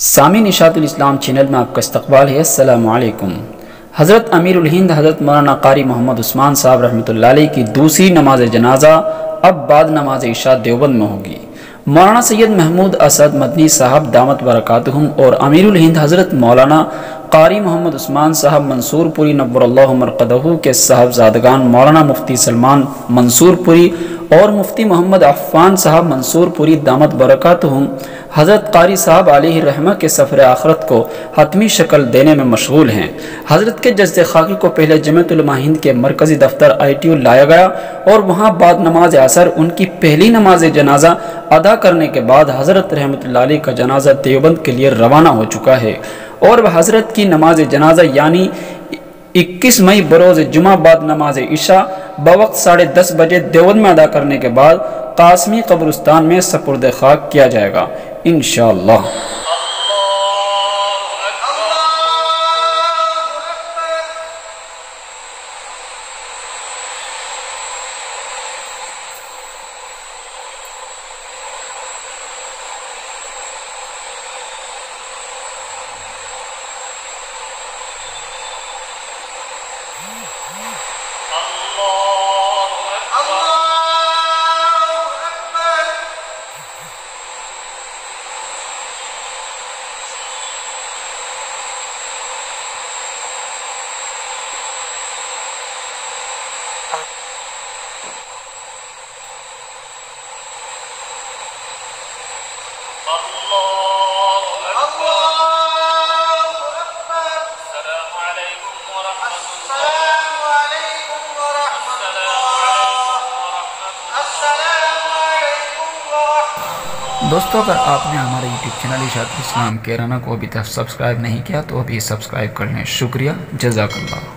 सामी निशातुल इस्लाम channel में आपका इस्तकबाल है। अस्सलामु अलैकुम। हज़रत अमीरुल हिंद हज़रत मौलाना कारी मोहम्मद उस्मान साहब रहमतुल्लाह अलैह की दूसरी नमाज जनाजा अब बाद नमाज इशा देवबंद में होगी। मौलाना सैयद महमूद असद मदनी साहब दामत बरकातुहुम और अमीरुल हिंद हज़रत मौलाना कारी मोहम्मद उस्मान साहब मंसूरपुरी नव्वरल्लाहु मरक़दहू के साहबजादगान मौलाना मुफ्ती सलमान मंसूरपुरी और मुफ्ती मोहम्मद अफ़्फ़ान साहब मंसूरपुरी दामत बरकातुहुम हज़रत कारी साहब अलैहि रहमा के सफ़र आखरत को हतमी शक्ल देने में मशगूल हैं। हज़रत के जज्दे खाकी को पहले जमीयत उलमा हिंद के मरकज़ी दफ्तर ITU लाया गया और वहाँ बाद नमाज असर उनकी पहली नमाज जनाजा अदा करने के बाद हज़रत रहमतुल्लाह अलैह का जनाजा देवबंद के लिए रवाना हो चुका है और वह हज़रत की नमाज जनाजा यानी 21 मई बरोज़ जुमा बाद नमाज इशा बवक्त 10:30 बजे देवबंद में अदा करने के बाद कासमी कब्रिस्तान में सपुर्द खाक किया जाएगा इंशाअल्लाह। दोस्तों, अगर आपने हमारे YouTube चैनल निशातुल इस्लाम कैराना को अभी तक सब्सक्राइब नहीं किया तो अभी सब्सक्राइब कर लें। शुक्रिया, जज़ाकल्लाह।